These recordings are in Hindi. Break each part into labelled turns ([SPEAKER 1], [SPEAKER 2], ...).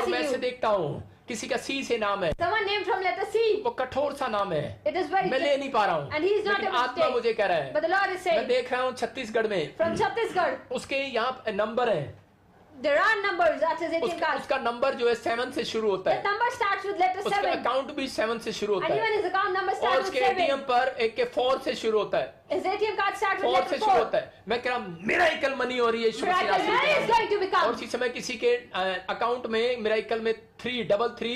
[SPEAKER 1] blessing
[SPEAKER 2] मैं ऐसे
[SPEAKER 1] you.
[SPEAKER 2] देखता हूँ किसी का सी से नाम है,
[SPEAKER 1] Someone named from letter C.
[SPEAKER 2] वो कठोर सा नाम है,
[SPEAKER 1] It is very
[SPEAKER 2] मैं ले नहीं पा रहा हूँ,
[SPEAKER 1] and he is not
[SPEAKER 2] लेकिन
[SPEAKER 1] able to
[SPEAKER 2] आत्मा
[SPEAKER 1] take.
[SPEAKER 2] मुझे कह रहा है,
[SPEAKER 1] But the Lord is
[SPEAKER 2] मैं
[SPEAKER 1] saying
[SPEAKER 2] देख रहा हूँ छत्तीसगढ़ में
[SPEAKER 1] from Chhattisgarh
[SPEAKER 2] उसके यहाँ नंबर है,
[SPEAKER 1] there are numbers at his ATM card.
[SPEAKER 2] उसका नंबर जो है 7 से शुरू होता
[SPEAKER 1] The
[SPEAKER 2] है,
[SPEAKER 1] number starts with letter
[SPEAKER 2] उसका
[SPEAKER 1] 7
[SPEAKER 2] अकाउंट भी 7 से शुरू होता
[SPEAKER 1] and
[SPEAKER 2] है,
[SPEAKER 1] even his account number
[SPEAKER 2] और
[SPEAKER 1] starts with
[SPEAKER 2] उसके
[SPEAKER 1] 7.
[SPEAKER 2] एटीएम पर एक के 4 से शुरू होता है,
[SPEAKER 1] His ATM card starts with
[SPEAKER 2] 4 से
[SPEAKER 1] letter
[SPEAKER 2] शुरू
[SPEAKER 1] 4.
[SPEAKER 2] होता है। मैं कह रहा हूँ मिरेकल मनी हो रही है यीशु मसीह
[SPEAKER 1] Miracle
[SPEAKER 2] यीशु
[SPEAKER 1] money
[SPEAKER 2] के
[SPEAKER 1] is
[SPEAKER 2] नाम
[SPEAKER 1] going to
[SPEAKER 2] में।
[SPEAKER 1] become.
[SPEAKER 2] और इसी समय किसी के अकाउंट में मिरेकल में 333,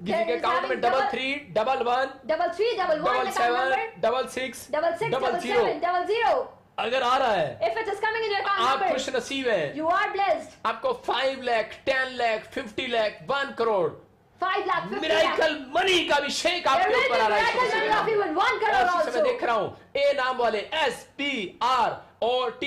[SPEAKER 2] किसी के अकाउंट में 33, 11,
[SPEAKER 1] 33, 11, account
[SPEAKER 2] 77,
[SPEAKER 1] number
[SPEAKER 2] 66,
[SPEAKER 1] 66,
[SPEAKER 2] 00।
[SPEAKER 1] 7, 00.
[SPEAKER 2] अगर आ रहा है
[SPEAKER 1] If it is coming in your account
[SPEAKER 2] आप
[SPEAKER 1] number,
[SPEAKER 2] खुश नसीब हैं,
[SPEAKER 1] you are blessed.
[SPEAKER 2] आपको 5 lakh, 10 lakh, 50 lakh, 1 crore
[SPEAKER 1] 5 lakh, 50 lakh.
[SPEAKER 2] Miracle money का अभिषेक
[SPEAKER 1] There
[SPEAKER 2] आपके
[SPEAKER 1] will
[SPEAKER 2] ऊपर आ
[SPEAKER 1] be
[SPEAKER 2] रहा है
[SPEAKER 1] miracle
[SPEAKER 2] Yeshu
[SPEAKER 1] money
[SPEAKER 2] Masih
[SPEAKER 1] of
[SPEAKER 2] के नाम
[SPEAKER 1] even
[SPEAKER 2] में।
[SPEAKER 1] 1 crore
[SPEAKER 2] और इसी समय
[SPEAKER 1] also.
[SPEAKER 2] देख रहा हूँ ए नाम वाले SPROT,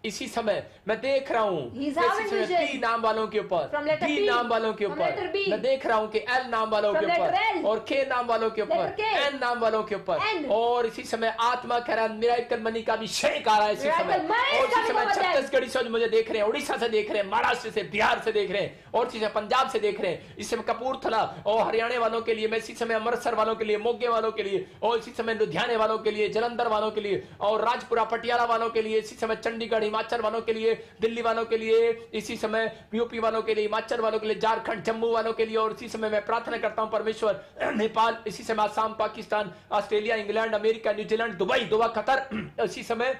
[SPEAKER 2] इसी समय मैं देख रहा हूँ
[SPEAKER 1] He's
[SPEAKER 2] इसी
[SPEAKER 1] having
[SPEAKER 2] समय
[SPEAKER 1] vision.
[SPEAKER 2] P नाम वालों के ऊपर,
[SPEAKER 1] From letter
[SPEAKER 2] B
[SPEAKER 1] P,
[SPEAKER 2] नाम वालों के
[SPEAKER 1] from
[SPEAKER 2] ऊपर,
[SPEAKER 1] letter B,
[SPEAKER 2] मैं देख रहा हूँ कि L नाम वालों
[SPEAKER 1] from
[SPEAKER 2] के
[SPEAKER 1] letter
[SPEAKER 2] ऊपर
[SPEAKER 1] L,
[SPEAKER 2] और K नाम वालों के ऊपर,
[SPEAKER 1] letter K,
[SPEAKER 2] N नाम वालों के ऊपर,
[SPEAKER 1] N,
[SPEAKER 2] और इसी समय आत्मा कह रहा है मिरेकल मनी का अभिषेक आ रहा है इसी
[SPEAKER 1] Miracle
[SPEAKER 2] समय।
[SPEAKER 1] money is
[SPEAKER 2] और इसी
[SPEAKER 1] coming
[SPEAKER 2] समय
[SPEAKER 1] over them.
[SPEAKER 2] छत्तीसगढ़ी से मुझे देख रहे हैं, उड़ीसा से देख रहे हैं, महाराष्ट्र से, बिहार से देख रहे हैं, और इसी समय पंजाब से देख रहे हैं, इस समय कपूरथला और हरियाणा वालों के लिए, मैं इसी समय अमृतसर वालों के लिए, मोगे वालों के लिए, और इसी समय लुधियाने वालों के लिए, जलंधर वालों के लिए, और राजपुरा पटियाला वालों के लिए, इसी समय चंडीगढ़ हिमाचल वालों के लिए, दिल्ली वालों के लिए, इसी समय यूपी वालों के लिए, हिमाचल वालों के लिए, झारखंड जम्मू वालों के लिए, और इसी समय मैं प्रार्थना करता हूं परमेश्वर नेपाल, इसी समय Assam, Pakistan, Australia, England, America, New Zealand, Dubai, Qatar, इसी समय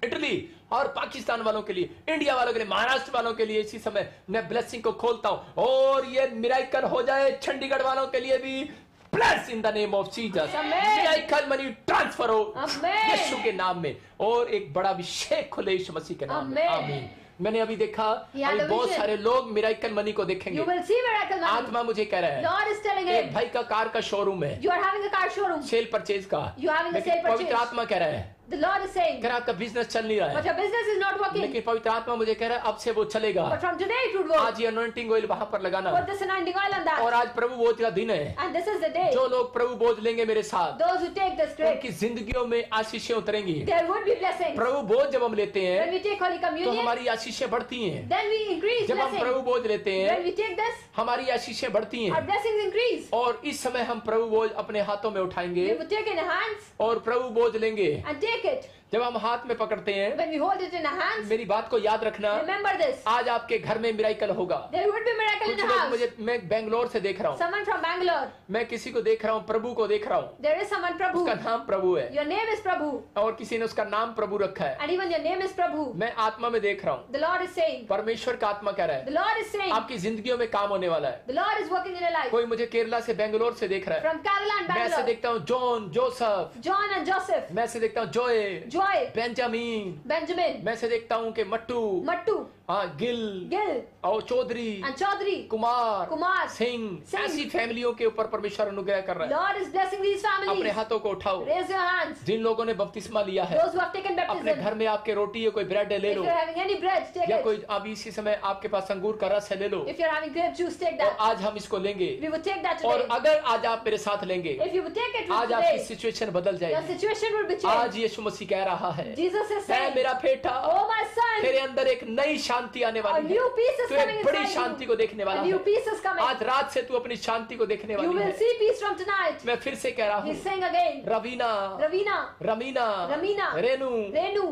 [SPEAKER 2] इटली और पाकिस्तान वालों के लिए, इंडिया वालों के लिए, महाराष्ट्र वालों के लिए इसी समय मैं ब्लेसिंग को खोलता हूं और ये मिरेकल हो जाए चंडीगढ़ वालों के लिए भी। Bless in the name of Jesus, miracle money transfer हो यीशु के नाम में, और एक बड़ा अभिषेक खुले यीशु मसीह के नाम में। आमीन। मैंने अभी देखा अभी बहुत सारे लोग मिरेकल मनी को देखेंगे।
[SPEAKER 1] You will see miracle money.
[SPEAKER 2] आत्मा मुझे कह रहा है
[SPEAKER 1] Lord is telling
[SPEAKER 2] एक
[SPEAKER 1] him,
[SPEAKER 2] भाई का कार का शोरूम है,
[SPEAKER 1] you are having a car showroom.
[SPEAKER 2] Cell purchase का,
[SPEAKER 1] You are having a
[SPEAKER 2] लेकिन
[SPEAKER 1] sale
[SPEAKER 2] पवित्र
[SPEAKER 1] purchase.
[SPEAKER 2] आत्मा कह रहा है
[SPEAKER 1] The Lord is saying,
[SPEAKER 2] कह रहा आपका बिजनेस चल नहीं रहा
[SPEAKER 1] but
[SPEAKER 2] है,
[SPEAKER 1] your business is not working.
[SPEAKER 2] लेकिन पवित्र आत्मा मुझे कह रहा है अब से वो चलेगा।
[SPEAKER 1] But from today it would work.
[SPEAKER 2] आज ये अनॉइंटिंग ऑयल वहां पर लगाना,
[SPEAKER 1] Put this anointing oil on that.
[SPEAKER 2] और आज प्रभु बोझ का दिन है।
[SPEAKER 1] And this is the day.
[SPEAKER 2] जो लोग प्रभु बोझ लेंगे मेरे साथ,
[SPEAKER 1] Those who take this grace,
[SPEAKER 2] उनकी जिंदगियों में आशीषें उतरेंगी।
[SPEAKER 1] there would be blessings.
[SPEAKER 2] प्रभु बोझ जब हम लेते
[SPEAKER 1] When
[SPEAKER 2] हैं
[SPEAKER 1] we take Holy
[SPEAKER 2] तो
[SPEAKER 1] Communion,
[SPEAKER 2] हमारी आशीषें बढ़ती हैं।
[SPEAKER 1] then we increase
[SPEAKER 2] जब हम
[SPEAKER 1] blessings.
[SPEAKER 2] प्रभु बोझ लेते
[SPEAKER 1] When
[SPEAKER 2] हैं
[SPEAKER 1] we take this,
[SPEAKER 2] हमारी आशीषें बढ़ती
[SPEAKER 1] our
[SPEAKER 2] हैं,
[SPEAKER 1] blessings increase.
[SPEAKER 2] और इस समय हम प्रभु बोझ अपने हाथों में
[SPEAKER 1] We
[SPEAKER 2] उठाएंगे
[SPEAKER 1] would take in our hands
[SPEAKER 2] और प्रभु बोझ लेंगे।
[SPEAKER 1] and take it.
[SPEAKER 2] जब हम हाथ में पकड़ते हैं,
[SPEAKER 1] When we hold it in our hands,
[SPEAKER 2] मेरी बात को याद रखना,
[SPEAKER 1] remember this.
[SPEAKER 2] आज आपके घर में मिरेकल होगा।
[SPEAKER 1] There would be miracle in
[SPEAKER 2] कुछ
[SPEAKER 1] the
[SPEAKER 2] लोग
[SPEAKER 1] house.
[SPEAKER 2] मुझे, मैं बेंगलोर से देख रहा हूँ,
[SPEAKER 1] Someone from Bangalore.
[SPEAKER 2] मैं किसी को देख रहा हूँ, प्रभु को देख रहा हूँ,
[SPEAKER 1] There is someone Prabhu.
[SPEAKER 2] उसका नाम प्रभु है,
[SPEAKER 1] Your name is Prabhu.
[SPEAKER 2] और किसी ने उसका नाम प्रभु रखा है।
[SPEAKER 1] And even your name is Prabhu.
[SPEAKER 2] मैं आत्मा में देख रहा हूँ,
[SPEAKER 1] The Lord is saying,
[SPEAKER 2] परमेश्वर का आत्मा कह रहा है
[SPEAKER 1] the Lord is saying,
[SPEAKER 2] आपकी जिंदगियों में काम होने वाला है।
[SPEAKER 1] the Lord is working in your life.
[SPEAKER 2] कोई मुझे केरला से बेंगलोर से देख रहा है,
[SPEAKER 1] From Kerala and
[SPEAKER 2] मैं ऐसे
[SPEAKER 1] Bangalore,
[SPEAKER 2] देखता हूँ John, Joseph,
[SPEAKER 1] John and Joseph,
[SPEAKER 2] मैं ऐसे देखता हूँ जोए,
[SPEAKER 1] Joy,
[SPEAKER 2] बेंजामिन,
[SPEAKER 1] Benjamin,
[SPEAKER 2] मैं ऐसे देखता हूँ कि मट्टू,
[SPEAKER 1] Mattu,
[SPEAKER 2] हाँ गिल,
[SPEAKER 1] Gil,
[SPEAKER 2] और Chaudhary,
[SPEAKER 1] and Chaudhary,
[SPEAKER 2] Kumar,
[SPEAKER 1] Kumar,
[SPEAKER 2] Singh,
[SPEAKER 1] Singh.
[SPEAKER 2] ऐसी फैमिलियों के ऊपर परमेश्वर अनुग्रह कर रहा है।
[SPEAKER 1] Lord is blessing these
[SPEAKER 2] अपने
[SPEAKER 1] families.
[SPEAKER 2] हाथों को उठाओ,
[SPEAKER 1] Raise your hands.
[SPEAKER 2] जिन लोगों ने बपतिस्मा लिया है,
[SPEAKER 1] Those who have taken
[SPEAKER 2] अपने
[SPEAKER 1] baptism.
[SPEAKER 2] घर में आपके रोटी है, कोई ब्रेड है ले
[SPEAKER 1] If
[SPEAKER 2] low,
[SPEAKER 1] you're having any bread, take
[SPEAKER 2] या
[SPEAKER 1] it.
[SPEAKER 2] कोई अभी इसी समय आपके पास अंगूर का रस है ले लो,
[SPEAKER 1] If you're having grape juice, take
[SPEAKER 2] और
[SPEAKER 1] that.
[SPEAKER 2] आज हम इसको लेंगे।
[SPEAKER 1] We would take that
[SPEAKER 2] और
[SPEAKER 1] today.
[SPEAKER 2] अगर आज आप मेरे साथ लेंगे,
[SPEAKER 1] If you would take it
[SPEAKER 2] आज आपकी
[SPEAKER 1] today,
[SPEAKER 2] सिचुएशन बदल
[SPEAKER 1] your
[SPEAKER 2] जाएगी।
[SPEAKER 1] situation would be
[SPEAKER 2] आज
[SPEAKER 1] changed.
[SPEAKER 2] यीशु मसीह कह रहा है,
[SPEAKER 1] Jesus is
[SPEAKER 2] मैं
[SPEAKER 1] saying,
[SPEAKER 2] मेरा बेटा,
[SPEAKER 1] oh my son,
[SPEAKER 2] तेरे अंदर एक नई शांति आने
[SPEAKER 1] a
[SPEAKER 2] वाली है,
[SPEAKER 1] new peace is
[SPEAKER 2] तू
[SPEAKER 1] coming
[SPEAKER 2] एक बड़ी
[SPEAKER 1] inside
[SPEAKER 2] शांति
[SPEAKER 1] you.
[SPEAKER 2] को देखने वाला
[SPEAKER 1] A new
[SPEAKER 2] है।
[SPEAKER 1] peace is coming.
[SPEAKER 2] आज रात से तू अपनी शांति को देखने
[SPEAKER 1] You
[SPEAKER 2] वाली
[SPEAKER 1] will
[SPEAKER 2] है।
[SPEAKER 1] see peace from tonight.
[SPEAKER 2] मैं फिर से कह रहा हूँ,
[SPEAKER 1] He's saying again,
[SPEAKER 2] Raveena,
[SPEAKER 1] Ravina,
[SPEAKER 2] रमीना,
[SPEAKER 1] Ramina,
[SPEAKER 2] Renu,
[SPEAKER 1] Renu,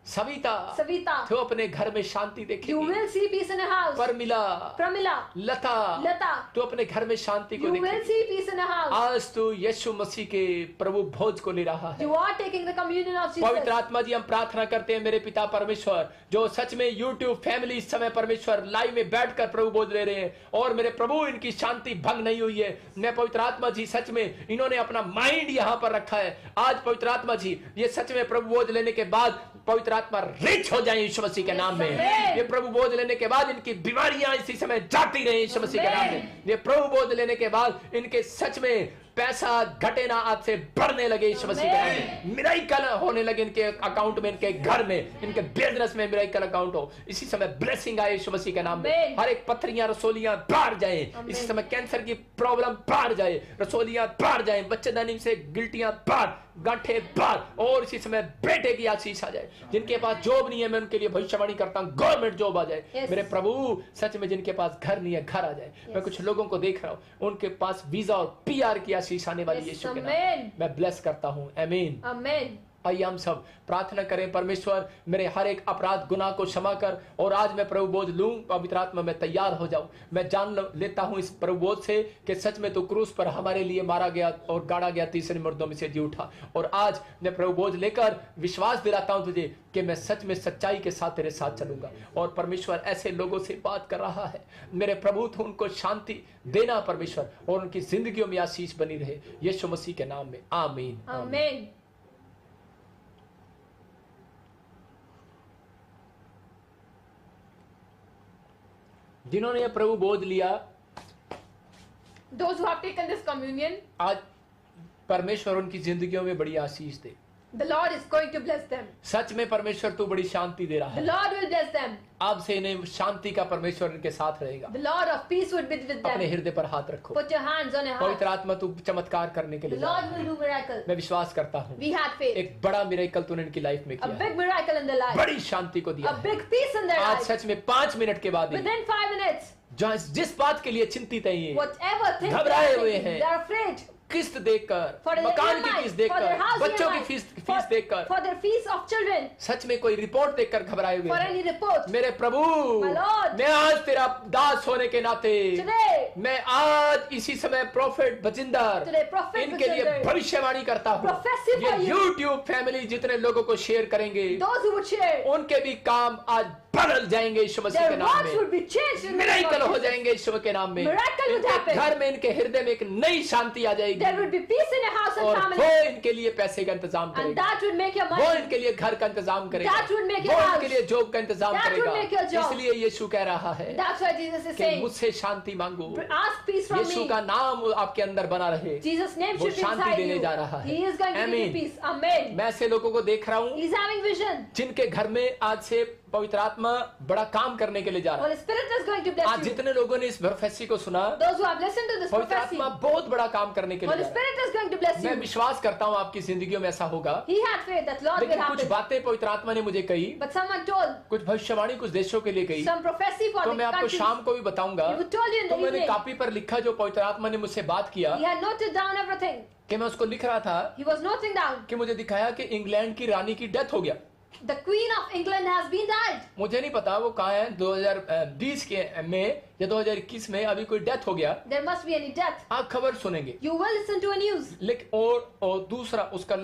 [SPEAKER 2] Savita,
[SPEAKER 1] Savita,
[SPEAKER 2] तू अपने घर में शांति
[SPEAKER 1] you
[SPEAKER 2] देखेगी।
[SPEAKER 1] will see peace in a house.
[SPEAKER 2] Parmila,
[SPEAKER 1] Pramila,
[SPEAKER 2] Lata,
[SPEAKER 1] Lata,
[SPEAKER 2] तू अपने घर में शांति को
[SPEAKER 1] you will
[SPEAKER 2] देखेगी।
[SPEAKER 1] see peace in a house.
[SPEAKER 2] आज तू यीशु मसीह के प्रभु भोज को ले रहा है।
[SPEAKER 1] You are taking the communion of
[SPEAKER 2] पवित्र
[SPEAKER 1] Jesus.
[SPEAKER 2] आत्मा जी, हम प्रार्थना करते हैं मेरे पिता परमेश्वर, जो सच में YouTube फैमिली इस समय परमेश्वर लाइव में बैठकर प्रभु बोझ ले रहे हैं, और मेरे प्रभु इनकी शांति भंग नहीं हुई है। मैं पवित्र आत्मा जी, सच में इन्होंने अपना माइंड यहाँ पर रखा है। आज पवित्र आत्मा जी, ये सच में प्रभु बोझ लेने के बाद पवित्र आत्मा रिच हो जाए यीशु मसीह के नाम में। ये प्रभु बोझ लेने के बाद इनकी बीमारियां इसी समय जाती रहे यीशु मसीह के नाम में। ये प्रभु बोझ लेने के बाद इनके सच में पैसा घटे ना, आज से बढ़ने लगे यीशु मसीह के नाम में। मिराकल होने लगे इनके अकाउंट में, इनके घर में, इनके बिजनेस में मिराकल अकाउंट हो। इसी समय ब्लेसिंग आए यीशु मसीह के नाम में। हर एक पत्थरियां रसोलियां बाहर जाए। इसी समय कैंसर की प्रॉब्लम बाहर जाए, रसोलियां बाहर जाए, बच्चेदानी से गिल्टियां बाहर, गांठे बाहर, और इसी समय बेटे की आशीष आ जाए। जिनके पास जॉब नहीं है, मैं उनके लिए भविष्यवाणी करता हूं, गवर्नमेंट जॉब आ जाए। मेरे प्रभु सच में जिनके पास घर नहीं है, घर आ जाए। मैं कुछ लोगों को देख रहा हूं, उनके पास वीजा और पीआर की आशीष आने वाली है यीशु के नाम में। मैं ब्लेस करता हूं। आमीन,
[SPEAKER 1] आमीन।
[SPEAKER 2] आइए हम सब प्रार्थना करें। परमेश्वर मेरे हर एक अपराध गुनाह को क्षमा कर, और आज मैं प्रभु बोझ लूं। पवित्र आत्मा में तैयार हो जाऊं। मैं जान लेता हूं इस प्रभु बोझ से कि सच में तो क्रूस पर हमारे लिए मारा गया और गाड़ा गया, तीसरे मुर्दों में से जी उठा। और आज मैं प्रभु बोझ लेकर विश्वास दिलाता हूं तुझे कि मैं सच में सच्चाई के साथ तेरे साथ चलूंगा। और परमेश्वर ऐसे लोगों से बात कर रहा है मेरे प्रभु, तो उनको शांति देना परमेश्वर, और उनकी जिंदगियों में आशीष बनी रहे यीशु मसीह के नाम में। आमीन,
[SPEAKER 1] आमीन।
[SPEAKER 2] जिन्होंने ये प्रभु बोझ लिया,
[SPEAKER 1] Those who have taken this communion,
[SPEAKER 2] आज परमेश्वर उनकी जिंदगियों में बड़ी आशीष दे।
[SPEAKER 1] the Lord is going to bless them.
[SPEAKER 2] सच में परमेश्वर तू बड़ी शांति दे रहा
[SPEAKER 1] The
[SPEAKER 2] है।
[SPEAKER 1] Lord will bless them.
[SPEAKER 2] आप से इन्हें शांति का परमेश्वर इनके साथ रहेगा।
[SPEAKER 1] The Lord of peace would be with
[SPEAKER 2] अपने
[SPEAKER 1] them.
[SPEAKER 2] हृदय पर हाथ रखो।
[SPEAKER 1] Put your hands on your
[SPEAKER 2] पवित्र
[SPEAKER 1] heart.
[SPEAKER 2] आत्मा तू चमत्कार करने के
[SPEAKER 1] The
[SPEAKER 2] लिए जा
[SPEAKER 1] Lord
[SPEAKER 2] रहा है।
[SPEAKER 1] will do miracle.
[SPEAKER 2] मैं विश्वास करता हूँ
[SPEAKER 1] We had faith.
[SPEAKER 2] एक बड़ा मिरेकल तूने इनकी लाइफ में
[SPEAKER 1] A
[SPEAKER 2] किया है।
[SPEAKER 1] big miracle in their life.
[SPEAKER 2] बड़ी शांति को दिया
[SPEAKER 1] A
[SPEAKER 2] है।
[SPEAKER 1] big peace in their
[SPEAKER 2] आज
[SPEAKER 1] life.
[SPEAKER 2] सच में 5 मिनट के बाद ही
[SPEAKER 1] Within 5 minutes,
[SPEAKER 2] जिस बात के लिए चिंतित है ये,
[SPEAKER 1] whatever thing they
[SPEAKER 2] घबराए
[SPEAKER 1] are
[SPEAKER 2] हुए
[SPEAKER 1] thinking,
[SPEAKER 2] हैं।
[SPEAKER 1] they are afraid.
[SPEAKER 2] किस्त देकर,
[SPEAKER 1] For their
[SPEAKER 2] मकान की
[SPEAKER 1] EMI,
[SPEAKER 2] फीस
[SPEAKER 1] for their
[SPEAKER 2] देकर,
[SPEAKER 1] house
[SPEAKER 2] बच्चों की
[SPEAKER 1] EMI,
[SPEAKER 2] फीस देकर,
[SPEAKER 1] for their fees of children,
[SPEAKER 2] सच में कोई रिपोर्ट देखकर घबराए हुए
[SPEAKER 1] for
[SPEAKER 2] हैं।
[SPEAKER 1] any report.
[SPEAKER 2] मेरे प्रभु,
[SPEAKER 1] My Lord,
[SPEAKER 2] मैं आज तेरा दास होने के नाते
[SPEAKER 1] Today,
[SPEAKER 2] मैं आज इसी समय प्रोफेट बजिंदर
[SPEAKER 1] Today, Prophet
[SPEAKER 2] इनके लिए
[SPEAKER 1] Bajinder,
[SPEAKER 2] भविष्यवाणी करता हूँ।
[SPEAKER 1] Prophecy
[SPEAKER 2] ये
[SPEAKER 1] for you.
[SPEAKER 2] YouTube फैमिली जितने लोगों को शेयर करेंगे,
[SPEAKER 1] those who would share,
[SPEAKER 2] उनके भी काम आज बदल जाएंगे यीशु मसीह के
[SPEAKER 1] their
[SPEAKER 2] नाम
[SPEAKER 1] words
[SPEAKER 2] में।
[SPEAKER 1] would be changed in the name
[SPEAKER 2] miracle
[SPEAKER 1] of
[SPEAKER 2] हो
[SPEAKER 1] Jesus.
[SPEAKER 2] जाएंगे यीशु के नाम में।
[SPEAKER 1] Miracle would
[SPEAKER 2] इनके
[SPEAKER 1] happen.
[SPEAKER 2] घर में, इनके हृदय में एक नई शांति आ जाएगी,
[SPEAKER 1] There would be peace in your house and
[SPEAKER 2] और
[SPEAKER 1] family.
[SPEAKER 2] वो इनके लिए पैसे का इंतजाम
[SPEAKER 1] And
[SPEAKER 2] करेगा,
[SPEAKER 1] that would make your
[SPEAKER 2] वो
[SPEAKER 1] money.
[SPEAKER 2] इनके लिए घर का इंतजाम करेगा,
[SPEAKER 1] That would make
[SPEAKER 2] वो
[SPEAKER 1] your house.
[SPEAKER 2] इनके लिए जॉब का इंतजाम
[SPEAKER 1] That would
[SPEAKER 2] करेगा।
[SPEAKER 1] make your job.
[SPEAKER 2] इसलिए यीशु कह रहा है
[SPEAKER 1] That's why Jesus is
[SPEAKER 2] कि
[SPEAKER 1] saying,
[SPEAKER 2] मुझसे शांति मांगो।
[SPEAKER 1] ask peace from
[SPEAKER 2] Yeshu
[SPEAKER 1] me.
[SPEAKER 2] का नाम आपके अंदर बना रहे।
[SPEAKER 1] Jesus' name
[SPEAKER 2] वो
[SPEAKER 1] should be
[SPEAKER 2] शांति
[SPEAKER 1] inside
[SPEAKER 2] देने
[SPEAKER 1] you.
[SPEAKER 2] जा रहा है।
[SPEAKER 1] He is going to give you
[SPEAKER 2] Amen.
[SPEAKER 1] peace. Amen.
[SPEAKER 2] मैं ऐसे लोगों को देख रहा हूँ
[SPEAKER 1] He's having vision.
[SPEAKER 2] जिनके घर में आज से पवित्र आत्मा बड़ा काम करने के लिए जा रहा है।
[SPEAKER 1] Holy Spirit is going to bless
[SPEAKER 2] आज
[SPEAKER 1] you.
[SPEAKER 2] जितने लोगों ने इस प्रोफेसी को सुना,
[SPEAKER 1] Those who have listened to this
[SPEAKER 2] पवित्र
[SPEAKER 1] prophecy,
[SPEAKER 2] आत्मा बहुत बड़ा काम करने के लिए
[SPEAKER 1] Holy
[SPEAKER 2] जा रहा है।
[SPEAKER 1] Spirit is going to bless
[SPEAKER 2] मैं
[SPEAKER 1] you.
[SPEAKER 2] विश्वास करता हूँ आपकी जिंदगियों में ऐसा होगा।
[SPEAKER 1] He had faith that Lord will
[SPEAKER 2] लेकिन कुछ
[SPEAKER 1] happen.
[SPEAKER 2] बातें पवित्र आत्मा ने मुझे कही,
[SPEAKER 1] But someone told
[SPEAKER 2] कुछ भविष्यवाणी कुछ देशों के लिए कही,
[SPEAKER 1] some prophecy for
[SPEAKER 2] तो
[SPEAKER 1] the
[SPEAKER 2] मैं आपको
[SPEAKER 1] countries.
[SPEAKER 2] शाम को भी बताऊंगा।
[SPEAKER 1] He would told you in
[SPEAKER 2] तो
[SPEAKER 1] the
[SPEAKER 2] मैंने
[SPEAKER 1] evening.
[SPEAKER 2] कॉपी पर लिखा जो पवित्र आत्मा ने मुझसे बात किया,
[SPEAKER 1] He had noted down everything.
[SPEAKER 2] कि मैं उसको लिख रहा था
[SPEAKER 1] He was noting down.
[SPEAKER 2] कि मुझे दिखाया कि इंग्लैंड की रानी की डेथ हो गया।
[SPEAKER 1] The Queen of England has been died.
[SPEAKER 2] मुझे नहीं पता वो कहाँ है, 2020 के में या 2021 में अभी कोई डेथ हो गया।
[SPEAKER 1] There must be any death.
[SPEAKER 2] आप खबर सुनेंगे।
[SPEAKER 1] You will listen to a news.
[SPEAKER 2] लेकिन और दूसरा उसका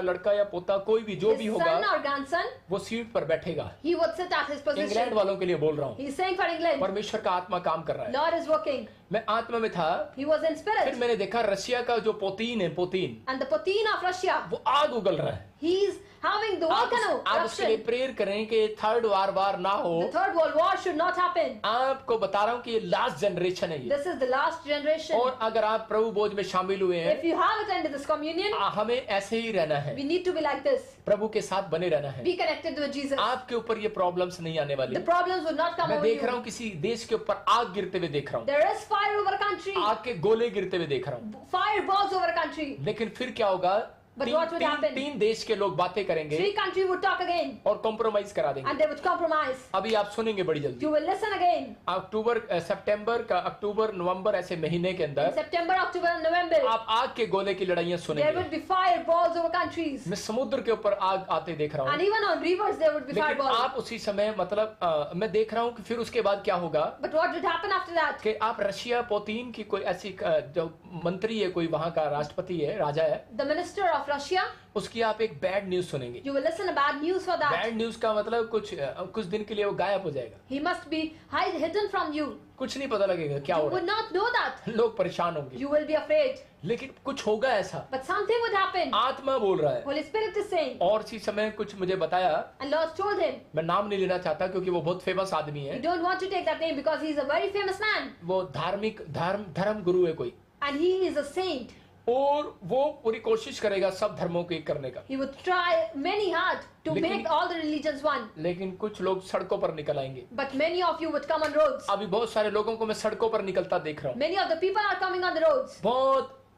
[SPEAKER 2] लड़का या पोता कोई भी जो भी
[SPEAKER 1] His
[SPEAKER 2] होगा,
[SPEAKER 1] son or grandson,
[SPEAKER 2] वो सीट पर बैठेगा।
[SPEAKER 1] he would sit at his
[SPEAKER 2] England
[SPEAKER 1] position.
[SPEAKER 2] वालों के लिए बोल रहा हूँ,
[SPEAKER 1] He's saying for England,
[SPEAKER 2] परमेश्वर का आत्मा काम कर रहा है।
[SPEAKER 1] Lord is working.
[SPEAKER 2] मैं आत्मा में था,
[SPEAKER 1] He was in
[SPEAKER 2] फिर
[SPEAKER 1] spirit.
[SPEAKER 2] मैंने देखा रशिया का जो पोतीन
[SPEAKER 1] And the Putin of Russia,
[SPEAKER 2] वो आग उगल रहा है।
[SPEAKER 1] he's having the volcano
[SPEAKER 2] आप उसके लिए
[SPEAKER 1] eruption.
[SPEAKER 2] प्रेयर करें कि थर्ड वार ना हो।
[SPEAKER 1] The Third World War should not happen.
[SPEAKER 2] आपको बता रहा हूँ कि ये लास्ट जनरेशन है ये।
[SPEAKER 1] This is the last generation.
[SPEAKER 2] और अगर आप प्रभु बोझ में शामिल हुए हैं,
[SPEAKER 1] If you have attended this communion,
[SPEAKER 2] हमें ऐसे ही रहना है,
[SPEAKER 1] we need to be like this.
[SPEAKER 2] प्रभु के साथ बने रहना है।
[SPEAKER 1] Be connected with Jesus.
[SPEAKER 2] आपके ऊपर ये प्रॉब्लम्स नहीं आने वाली।
[SPEAKER 1] The problems will not come
[SPEAKER 2] मैं
[SPEAKER 1] over
[SPEAKER 2] देख रहा
[SPEAKER 1] you.
[SPEAKER 2] हूँ किसी देश के ऊपर आग गिरते हुए देख रहा हूँ,
[SPEAKER 1] There is fire over a country.
[SPEAKER 2] आग के गोले गिरते हुए देख रहा हूँ।
[SPEAKER 1] Fireballs over a country.
[SPEAKER 2] लेकिन फिर क्या होगा,
[SPEAKER 1] But what would happen?
[SPEAKER 2] तीन देश के लोग बातें करेंगे
[SPEAKER 1] 3 countries would talk again.
[SPEAKER 2] और कॉम्प्रोमाइज करा देंगे।
[SPEAKER 1] And they would compromise.
[SPEAKER 2] अभी आप सुनेंगे बड़ी जल्दी।
[SPEAKER 1] You will listen again.
[SPEAKER 2] अक्टूबर नवंबर ऐसे महीने के
[SPEAKER 1] In
[SPEAKER 2] अंदर
[SPEAKER 1] September, October and November,
[SPEAKER 2] आप आग के गोले की लड़ाइयां
[SPEAKER 1] there
[SPEAKER 2] सुनेंगे।
[SPEAKER 1] would be fireballs over countries.
[SPEAKER 2] मैं समुद्र के ऊपर आग आते देख रहा
[SPEAKER 1] And
[SPEAKER 2] हूँ,
[SPEAKER 1] even on rivers, there would be
[SPEAKER 2] लेकिन
[SPEAKER 1] fireballs.
[SPEAKER 2] आप उसी समय मतलब मैं देख रहा हूँ कि फिर उसके बाद क्या होगा
[SPEAKER 1] But what would happen after that?
[SPEAKER 2] कि आप रशिया पुतिन की कोई ऐसी जो मंत्री है, कोई वहां का राष्ट्रपति है, राजा है,
[SPEAKER 1] The minister of Russia,
[SPEAKER 2] उसकी आप एक बैड न्यूज सुनेंगे।
[SPEAKER 1] you will listen to bad news for that.
[SPEAKER 2] Bad news का मतलब कुछ दिन के लिए वो गायब हो जाएगा,
[SPEAKER 1] He must be hidden from you.
[SPEAKER 2] कुछ नहीं पता लगेगा क्या हो
[SPEAKER 1] You
[SPEAKER 2] रहा
[SPEAKER 1] would not know that.
[SPEAKER 2] है, लोग परेशान होंगे।
[SPEAKER 1] You will be afraid.
[SPEAKER 2] लेकिन कुछ होगा ऐसा,
[SPEAKER 1] But something would happen.
[SPEAKER 2] आत्मा बोल रहा है।
[SPEAKER 1] Holy Spirit is saying.
[SPEAKER 2] और इसी समय कुछ मुझे बताया,
[SPEAKER 1] And Lord told him,
[SPEAKER 2] मैं नाम नहीं लेना चाहता क्योंकि वो बहुत फेमस आदमी
[SPEAKER 1] you
[SPEAKER 2] है,
[SPEAKER 1] don't want to take that name because he's a very famous man.
[SPEAKER 2] वो धर्म गुरु है कोई।
[SPEAKER 1] and he is a saint.
[SPEAKER 2] और वो पूरी कोशिश करेगा सब धर्मों को एक करने का।
[SPEAKER 1] He would try many hard to
[SPEAKER 2] लेकिन-
[SPEAKER 1] make all the religions one.
[SPEAKER 2] लेकिन कुछ लोग सड़कों पर निकल आएंगे।
[SPEAKER 1] But many of you would come on roads.
[SPEAKER 2] अभी बहुत सारे लोगों को मैं सड़कों पर निकलता देख रहा हूँ।
[SPEAKER 1] Many of the people are coming on the roads.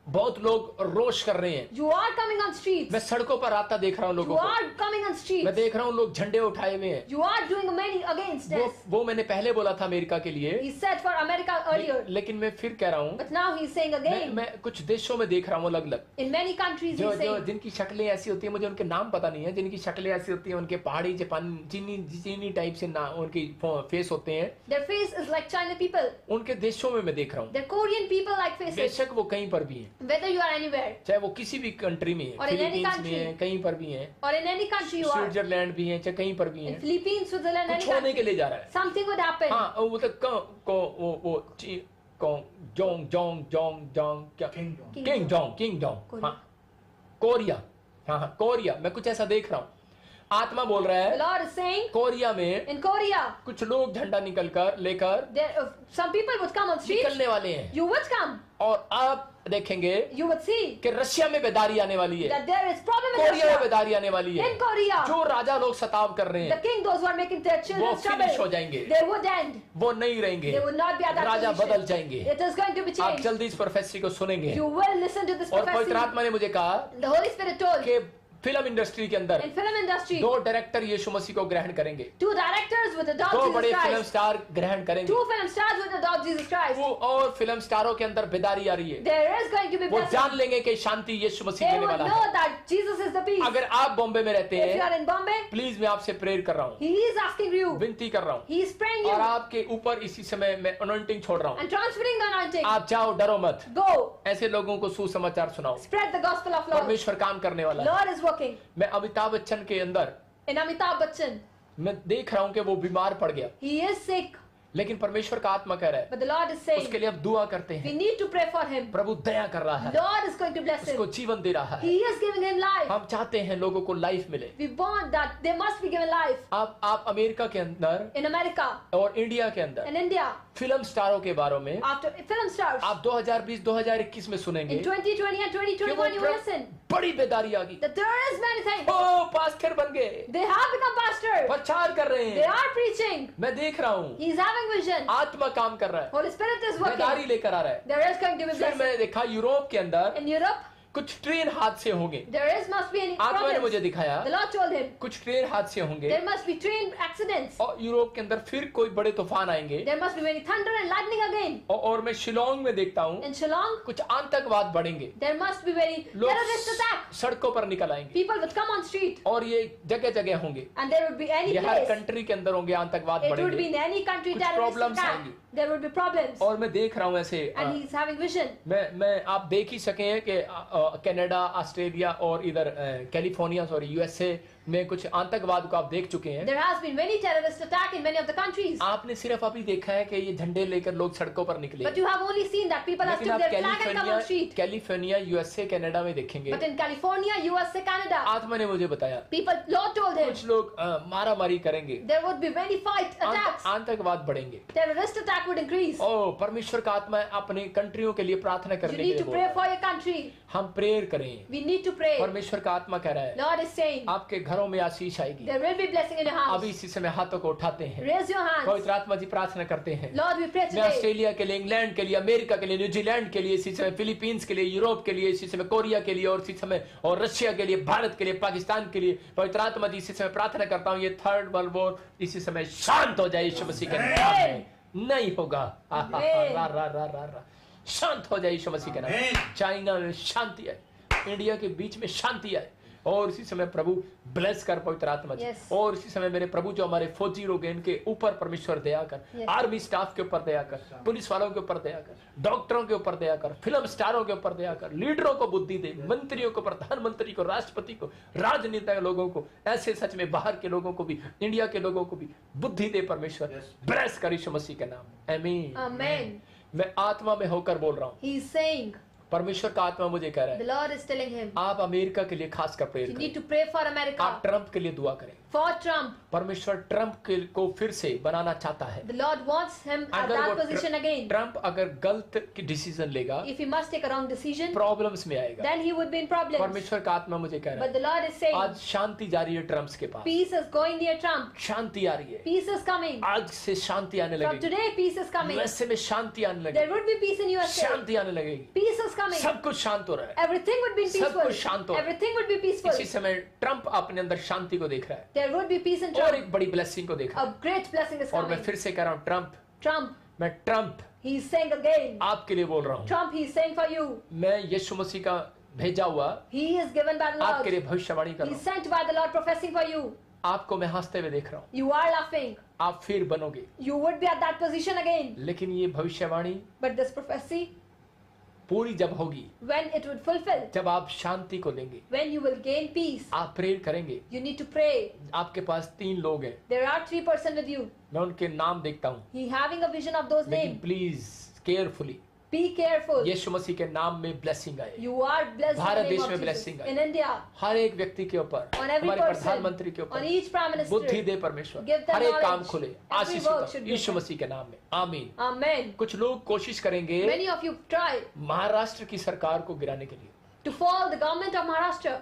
[SPEAKER 2] बहुत लोग रोष कर रहे हैं।
[SPEAKER 1] You are coming on streets.
[SPEAKER 2] मैं सड़कों पर आता देख रहा हूँ
[SPEAKER 1] You
[SPEAKER 2] लोगों को।
[SPEAKER 1] are coming on
[SPEAKER 2] मैं
[SPEAKER 1] streets.
[SPEAKER 2] देख रहा हूँ लोग झंडे उठाए हुए हैं।
[SPEAKER 1] You are doing many against this.
[SPEAKER 2] वो मैंने पहले बोला था अमेरिका के लिए,
[SPEAKER 1] He said for America earlier.
[SPEAKER 2] लेकिन मैं फिर कह रहा हूँ,
[SPEAKER 1] But now he's saying again.
[SPEAKER 2] मैं कुछ देशों में देख रहा हूँ अलग अलग,
[SPEAKER 1] In many countries
[SPEAKER 2] जो
[SPEAKER 1] he's
[SPEAKER 2] जो
[SPEAKER 1] saying.
[SPEAKER 2] जिनकी शक्लें ऐसी होती है, मुझे उनके नाम पता नहीं है, जिनकी शक्लें ऐसी होती हैं, उनके पहाड़ी जापान चीनी टाइप से ना उनकी फेस होते हैं,
[SPEAKER 1] Their face is like China people.
[SPEAKER 2] उनके देशों में मैं देख रहा हूँ।
[SPEAKER 1] They're Korean people like faces.
[SPEAKER 2] बेशक वो कहीं पर भी हैं,
[SPEAKER 1] Whether you are anywhere.
[SPEAKER 2] चाहे वो किसी भी कंट्री में है,
[SPEAKER 1] और in any
[SPEAKER 2] फिलीपींस में
[SPEAKER 1] country.
[SPEAKER 2] है, कहीं पर भी है,
[SPEAKER 1] Or in any country you are.
[SPEAKER 2] Switzerland भी है, चाहे कहीं पर भी
[SPEAKER 1] In
[SPEAKER 2] है,
[SPEAKER 1] Philippines, Switzerland, any
[SPEAKER 2] कुछ होने के
[SPEAKER 1] country.
[SPEAKER 2] लिए जा रहा है।
[SPEAKER 1] Something would happen.
[SPEAKER 2] हाँ, वो तो किंग जोंग, हाँ, कोरिया, हाँ, कोरिया, मैं कुछ ऐसा देख रहा हूँ। आत्मा बोल रहा
[SPEAKER 1] The
[SPEAKER 2] है
[SPEAKER 1] Lord is saying
[SPEAKER 2] कोरिया में
[SPEAKER 1] in Korea,
[SPEAKER 2] कुछ लोग झंडा लेकर
[SPEAKER 1] some people would come on streets.
[SPEAKER 2] निकलने वाले हैं,
[SPEAKER 1] You would come.
[SPEAKER 2] और आप देखेंगे
[SPEAKER 1] You would see
[SPEAKER 2] कि रशिया में बेदारी आने वाली है,
[SPEAKER 1] that there is problem in
[SPEAKER 2] Korea में
[SPEAKER 1] Russia.
[SPEAKER 2] बेदारी आने वाली है।
[SPEAKER 1] In Korea,
[SPEAKER 2] जो राजा लोग सताव कर रहे
[SPEAKER 1] the
[SPEAKER 2] हैं
[SPEAKER 1] king, those who are making their children
[SPEAKER 2] finish हो
[SPEAKER 1] trouble,
[SPEAKER 2] जाएंगे।
[SPEAKER 1] they would end.
[SPEAKER 2] वो नहीं रहेंगे,
[SPEAKER 1] They would not be at that
[SPEAKER 2] Raja
[SPEAKER 1] position.
[SPEAKER 2] बदल जाएंगे।
[SPEAKER 1] It is going to be
[SPEAKER 2] आप
[SPEAKER 1] changed.
[SPEAKER 2] जल्दी इस प्रोफेसी को सुनेंगे।
[SPEAKER 1] You will listen to this
[SPEAKER 2] और पवित्र
[SPEAKER 1] prophecy.
[SPEAKER 2] आत्मा ने मुझे कहा
[SPEAKER 1] The Holy Spirit told
[SPEAKER 2] कि फिल्म इंडस्ट्री के अंदर
[SPEAKER 1] in film industry,
[SPEAKER 2] 2 डायरेक्टर यीशु मसीह को ग्रहण करेंगे,
[SPEAKER 1] 2 directors would adopt
[SPEAKER 2] 2 बड़े
[SPEAKER 1] Jesus
[SPEAKER 2] फिल्म
[SPEAKER 1] Christ.
[SPEAKER 2] स्टार ग्रहण करेंगे।
[SPEAKER 1] 2 film stars would adopt Jesus Christ.
[SPEAKER 2] वो और फिल्म स्टारों के अंदर बेदारी आ रही है।
[SPEAKER 1] There is going to be
[SPEAKER 2] वो
[SPEAKER 1] blessing.
[SPEAKER 2] जान लेंगे कि शांति यीशु मसीह
[SPEAKER 1] They
[SPEAKER 2] देने
[SPEAKER 1] would
[SPEAKER 2] वाला
[SPEAKER 1] know
[SPEAKER 2] है।
[SPEAKER 1] that Jesus is the peace.
[SPEAKER 2] अगर आप बॉम्बे में रहते
[SPEAKER 1] If you
[SPEAKER 2] हैं,
[SPEAKER 1] are in Bombay,
[SPEAKER 2] प्लीज मैं आपसे प्रेयर कर रहा हूँ,
[SPEAKER 1] he is asking you.
[SPEAKER 2] विनती कर रहा हूँ,
[SPEAKER 1] He is praying you
[SPEAKER 2] और आपके ऊपर इसी समय मैं अनॉइंटिंग छोड़ रहा हूँ।
[SPEAKER 1] and transferring the anointing.
[SPEAKER 2] आप जाओ, डरो मत,
[SPEAKER 1] Go.
[SPEAKER 2] ऐसे लोगों को सुसमाचार सुनाओ।
[SPEAKER 1] Spread the gospel of Lord.
[SPEAKER 2] परमेश्वर काम करने वाला है।
[SPEAKER 1] Lord is working.
[SPEAKER 2] मैं अमिताभ बच्चन के अंदर
[SPEAKER 1] In Amitabh Bachchan,
[SPEAKER 2] मैं देख रहा हूँ कि वो बीमार पड़ गया,
[SPEAKER 1] he is sick,
[SPEAKER 2] लेकिन परमेश्वर का आत्मा कह रहा है
[SPEAKER 1] but the Lord is
[SPEAKER 2] उसके
[SPEAKER 1] saying
[SPEAKER 2] लिए अब दुआ करते
[SPEAKER 1] we
[SPEAKER 2] हैं।
[SPEAKER 1] need to pray for him.
[SPEAKER 2] प्रभु दया कर रहा है,
[SPEAKER 1] Lord is going to bless
[SPEAKER 2] उसको
[SPEAKER 1] him.
[SPEAKER 2] जीवन दे रहा है।
[SPEAKER 1] He is giving him life.
[SPEAKER 2] हम चाहते हैं लोगों को लाइफ मिले।
[SPEAKER 1] We want that they must be given life.
[SPEAKER 2] आप अमेरिका के अंदर
[SPEAKER 1] In America,
[SPEAKER 2] और इंडिया के अंदर
[SPEAKER 1] in India,
[SPEAKER 2] फिल्म स्टारों के बारे में
[SPEAKER 1] after film stars,
[SPEAKER 2] आप 2020-2021 में सुनेंगे
[SPEAKER 1] in 2020 and
[SPEAKER 2] कि वो
[SPEAKER 1] 2021 you will listen
[SPEAKER 2] बड़ी बेदारी आ गई।
[SPEAKER 1] that there is many things.
[SPEAKER 2] ओ पास्टर बन गए,
[SPEAKER 1] They have become pastor.
[SPEAKER 2] प्रचार कर रहे
[SPEAKER 1] They
[SPEAKER 2] हैं,
[SPEAKER 1] are preaching.
[SPEAKER 2] मैं देख रहा हूँ
[SPEAKER 1] He is having vision.
[SPEAKER 2] आत्मा काम कर रहा है,
[SPEAKER 1] Holy Spirit is
[SPEAKER 2] बेदारी
[SPEAKER 1] working.
[SPEAKER 2] लेकर आ रहा है।
[SPEAKER 1] There is going to be
[SPEAKER 2] फिर
[SPEAKER 1] blessing.
[SPEAKER 2] मैंने देखा यूरोप के अंदर
[SPEAKER 1] In Europe,
[SPEAKER 2] कुछ ट्रेन हादसे होंगे।
[SPEAKER 1] there is must be any
[SPEAKER 2] आत्मा ने मुझे
[SPEAKER 1] problems.
[SPEAKER 2] दिखाया
[SPEAKER 1] The Lord told him
[SPEAKER 2] कुछ ट्रेन हादसे होंगे
[SPEAKER 1] there must be train accidents.
[SPEAKER 2] और यूरोप के अंदर फिर कोई बड़े तूफान आएंगे।
[SPEAKER 1] There must be many thunder and lightning again.
[SPEAKER 2] और मैं शिलोंग में देखता हूँ
[SPEAKER 1] In Shillong,
[SPEAKER 2] कुछ आतंकवाद बढ़ेंगे,
[SPEAKER 1] there must be very
[SPEAKER 2] लोग
[SPEAKER 1] terrorist attack.
[SPEAKER 2] सड़कों पर निकल आएंगे
[SPEAKER 1] People would come on street
[SPEAKER 2] और ये जगह जगह होंगे।
[SPEAKER 1] and there would be any
[SPEAKER 2] ये हर
[SPEAKER 1] place.
[SPEAKER 2] कंट्री के अंदर होंगे, आतंकवाद
[SPEAKER 1] It would be
[SPEAKER 2] बढ़ेंगे
[SPEAKER 1] in any country
[SPEAKER 2] कुछ
[SPEAKER 1] terrorist
[SPEAKER 2] problems
[SPEAKER 1] attack.
[SPEAKER 2] आएंगी।
[SPEAKER 1] There would be problems.
[SPEAKER 2] और मैं देख रहा हूँ ऐसे
[SPEAKER 1] And he's having vision.
[SPEAKER 2] मैं आप देख ही सके हैं कि कनाडा, ऑस्ट्रेलिया और इधर कैलिफोर्निया यूएसए में कुछ आतंकवाद को आप देख चुके हैं।
[SPEAKER 1] There has been many terrorist attack in many of the countries.
[SPEAKER 2] आपने सिर्फ अभी देखा है कि ये झंडे लेकर लोग सड़कों पर निकले,
[SPEAKER 1] But you have only seen that people have
[SPEAKER 2] लेकिन
[SPEAKER 1] took
[SPEAKER 2] आप
[SPEAKER 1] their flag and come on street.
[SPEAKER 2] California USA Canada में देखेंगे।
[SPEAKER 1] But in California, USA, Canada,
[SPEAKER 2] आत्मा ने मुझे बताया
[SPEAKER 1] people, Lord told him
[SPEAKER 2] कुछ लोग मारा मारी करेंगे,
[SPEAKER 1] there would be many fight attacks.
[SPEAKER 2] आतंकवाद बढ़ेंगे।
[SPEAKER 1] Terrorist attack would increase.
[SPEAKER 2] ओ परमेश्वर का आत्मा अपने कंट्रियों के लिए प्रार्थना
[SPEAKER 1] You
[SPEAKER 2] करने के
[SPEAKER 1] need
[SPEAKER 2] लिए
[SPEAKER 1] to
[SPEAKER 2] बोल
[SPEAKER 1] pray
[SPEAKER 2] रहा है।
[SPEAKER 1] for your country.
[SPEAKER 2] हम प्रेयर करें।
[SPEAKER 1] We need to pray.
[SPEAKER 2] परमेश्वर का आत्मा कह रहा है
[SPEAKER 1] Lord is saying
[SPEAKER 2] आपके घरों में आशीष आएगी।
[SPEAKER 1] there will be blessing in your house.
[SPEAKER 2] अभी इसी समय हाथों को उठाते हैं,
[SPEAKER 1] Raise your hands.
[SPEAKER 2] पवित्र आत्मा जी प्रार्थना करते हैं।
[SPEAKER 1] Lord, we pray
[SPEAKER 2] मैं
[SPEAKER 1] today.
[SPEAKER 2] ऑस्ट्रेलिया के लिए, इंग्लैंड के लिए, अमेरिका के लिए, न्यूजीलैंड के लिए, इसी समय फिलीपींस के लिए, यूरोप के लिए, इसी समय कोरिया के लिए, और इसी समय और रशिया के लिए, भारत के लिए, पाकिस्तान के लिए पवित्र आत्मा जी इसी समय प्रार्थना करता हूँ ये 3rd वर्ल्ड वॉर इसी समय शांत हो जाए यीशु मसीह के नाम में। नहीं होगा, रा रा रा रा रा शांत हो जाए यीशु मसीह के नाम में। चाइना में शांति आए, इंडिया के बीच में शांति आए, और इसी समय प्रभु ब्लेस कर पवित्र आत्मा जी।
[SPEAKER 1] Yes.
[SPEAKER 2] और इसी समय मेरे प्रभु जो हमारे फौजी लोग हैं इनके ऊपर परमेश्वर दया कर,
[SPEAKER 1] Yes.
[SPEAKER 2] आर्मी स्टाफ के ऊपर दया कर, पुलिस वालों के ऊपर दया कर, डॉक्टरों के ऊपर दया कर, फिल्म स्टारों के ऊपर दया कर, लीडरों को बुद्धि दे, मंत्रियों को, प्रधानमंत्री को, राष्ट्रपति को, राजनेता लोगों को, ऐसे सच में बाहर के लोगों को भी, इंडिया के लोगों को भी बुद्धि दे परमेश्वर। ब्लेस कर यीशु मसीह के नाम, आमीन।
[SPEAKER 1] Amen.
[SPEAKER 2] मैं आत्मा में होकर बोल रहा हूँ,
[SPEAKER 1] He's saying
[SPEAKER 2] परमेश्वर का आत्मा मुझे कह रहा
[SPEAKER 1] The
[SPEAKER 2] है
[SPEAKER 1] Lord is telling him,
[SPEAKER 2] आप अमेरिका के लिए खास कर प्रेयर
[SPEAKER 1] you
[SPEAKER 2] करें,
[SPEAKER 1] need to pray for
[SPEAKER 2] आप
[SPEAKER 1] America,
[SPEAKER 2] ट्रंप के लिए दुआ करें।
[SPEAKER 1] for Trump.
[SPEAKER 2] परमेश्वर ट्रंप को फिर से बनाना चाहता है।
[SPEAKER 1] The Lord wants him at
[SPEAKER 2] अगर
[SPEAKER 1] that
[SPEAKER 2] वो
[SPEAKER 1] position again.
[SPEAKER 2] ट्रंप अगर गलत की डिसीजन लेगा,
[SPEAKER 1] If he must take a wrong decision,
[SPEAKER 2] problems में आएगा।
[SPEAKER 1] then he would be in problems.
[SPEAKER 2] परमेश्वर का आत्मा मुझे कह रहा
[SPEAKER 1] But
[SPEAKER 2] है
[SPEAKER 1] the Lord is saying,
[SPEAKER 2] आज शांति जा रही है ट्रंप के पास,
[SPEAKER 1] peace is going near Trump.
[SPEAKER 2] शांति आ रही है,
[SPEAKER 1] Peace is coming.
[SPEAKER 2] आज से शांति आने
[SPEAKER 1] From
[SPEAKER 2] लगेगी,
[SPEAKER 1] today, peace is coming.
[SPEAKER 2] USA में शांति आने
[SPEAKER 1] There
[SPEAKER 2] लगेगी,
[SPEAKER 1] would be peace in USA.
[SPEAKER 2] शांति आने लगेगी,
[SPEAKER 1] Peace is coming.
[SPEAKER 2] सब कुछ शांत हो रहा है।
[SPEAKER 1] Everything would be
[SPEAKER 2] सब
[SPEAKER 1] peaceful.
[SPEAKER 2] कुछ शांत हो।
[SPEAKER 1] Everything would be peaceful.
[SPEAKER 2] इसी समय ट्रंप अपने अंदर शांति को देख रहा है
[SPEAKER 1] There would be peace in
[SPEAKER 2] और
[SPEAKER 1] Trump.
[SPEAKER 2] एक बड़ी ब्लेसिंग को देख रहा
[SPEAKER 1] A great blessing is
[SPEAKER 2] है। और मैं
[SPEAKER 1] coming.
[SPEAKER 2] फिर से कह रहा हूँ ट्रंप,
[SPEAKER 1] Trump,
[SPEAKER 2] मैं Trump
[SPEAKER 1] he is saying again.
[SPEAKER 2] आपके लिए बोल रहा हूँ,
[SPEAKER 1] Trump, he is saying for you.
[SPEAKER 2] मैं यीशु मसीह का भेजा हुआ
[SPEAKER 1] He is given by the
[SPEAKER 2] आपके लिए
[SPEAKER 1] Lord.
[SPEAKER 2] भविष्यवाणी कर
[SPEAKER 1] He
[SPEAKER 2] रहा
[SPEAKER 1] is
[SPEAKER 2] हूँ।
[SPEAKER 1] sent by the Lord professing for you.
[SPEAKER 2] आपको मैं हंसते हुए देख रहा हूँ,
[SPEAKER 1] You are laughing.
[SPEAKER 2] आप फिर बनोगे,
[SPEAKER 1] You would be at that position again.
[SPEAKER 2] लेकिन ये भविष्यवाणी
[SPEAKER 1] But this prophecy,
[SPEAKER 2] पूरी जब होगी,
[SPEAKER 1] when it would fulfill,
[SPEAKER 2] जब आप शांति को देंगे,
[SPEAKER 1] when you will gain peace,
[SPEAKER 2] आप प्रेयर करेंगे।
[SPEAKER 1] you need to pray.
[SPEAKER 2] आपके पास 3 लोग हैं,
[SPEAKER 1] There are 3 persons with you.
[SPEAKER 2] मैं उनके नाम देखता हूँ,
[SPEAKER 1] He having a vision of those
[SPEAKER 2] लेकिन
[SPEAKER 1] names.
[SPEAKER 2] Please carefully
[SPEAKER 1] Be careful.
[SPEAKER 2] यीशु मसीह के नाम में ब्लेसिंग आए,
[SPEAKER 1] You are blessed in
[SPEAKER 2] Bharat
[SPEAKER 1] the
[SPEAKER 2] देश
[SPEAKER 1] name
[SPEAKER 2] में
[SPEAKER 1] of
[SPEAKER 2] blessing
[SPEAKER 1] Jesus.
[SPEAKER 2] आए।
[SPEAKER 1] In India,
[SPEAKER 2] हर एक व्यक्ति के ऊपर,
[SPEAKER 1] on every
[SPEAKER 2] हमारे
[SPEAKER 1] person,
[SPEAKER 2] प्रधानमंत्री के
[SPEAKER 1] on
[SPEAKER 2] ऊपर
[SPEAKER 1] each prime
[SPEAKER 2] बुद्धि
[SPEAKER 1] minister.
[SPEAKER 2] दे परमेश्वर,
[SPEAKER 1] Give them
[SPEAKER 2] हर एक काम
[SPEAKER 1] knowledge.
[SPEAKER 2] खुले,
[SPEAKER 1] Every
[SPEAKER 2] आशीष
[SPEAKER 1] work
[SPEAKER 2] होगा
[SPEAKER 1] should be
[SPEAKER 2] यीशु
[SPEAKER 1] done.
[SPEAKER 2] मसीह के नाम में, आमीन।
[SPEAKER 1] Amen.
[SPEAKER 2] कुछ लोग कोशिश करेंगे
[SPEAKER 1] Many of you try
[SPEAKER 2] Maharashtra की सरकार को गिराने के लिए,
[SPEAKER 1] to fall the government of Maharashtra.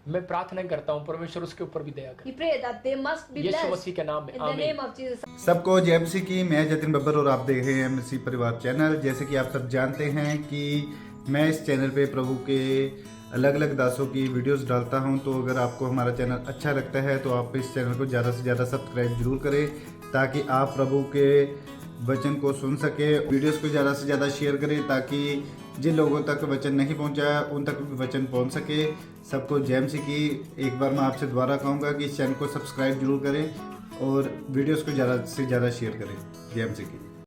[SPEAKER 2] मैं प्रार्थना करता हूँ परमेश्वर उसके ऊपर भी दया करे,
[SPEAKER 1] We pray that they must be
[SPEAKER 2] Yeshu
[SPEAKER 1] blessed
[SPEAKER 2] मसीह के नाम में,
[SPEAKER 1] in the name
[SPEAKER 2] आमीन।
[SPEAKER 1] of Jesus.
[SPEAKER 3] सबको जय मसीह की। मैं जतिन बब्बर और आप देख रहे हैं एमएससी परिवार चैनल। जैसे कि आप सब जानते हैं कि मैं इस चैनल पे प्रभु के अलग अलग दासों की वीडियोस डालता हूं, तो अगर आपको हमारा चैनल अच्छा लगता है तो आप इस चैनल को ज़्यादा से ज़्यादा सब्सक्राइब जरूर करें, ताकि आप प्रभु के वचन को सुन सके। वीडियोस को ज़्यादा से ज़्यादा शेयर करें, ताकि जिन लोगों तक वचन नहीं पहुंचा उन तक भी वचन पहुंच सके। सबको जय मसीह की। एक बार मैं आपसे दोबारा कहूँगा कि इस चैनल को सब्सक्राइब जरूर करें और वीडियोस को ज़्यादा से ज़्यादा शेयर करें। जय मसीह की।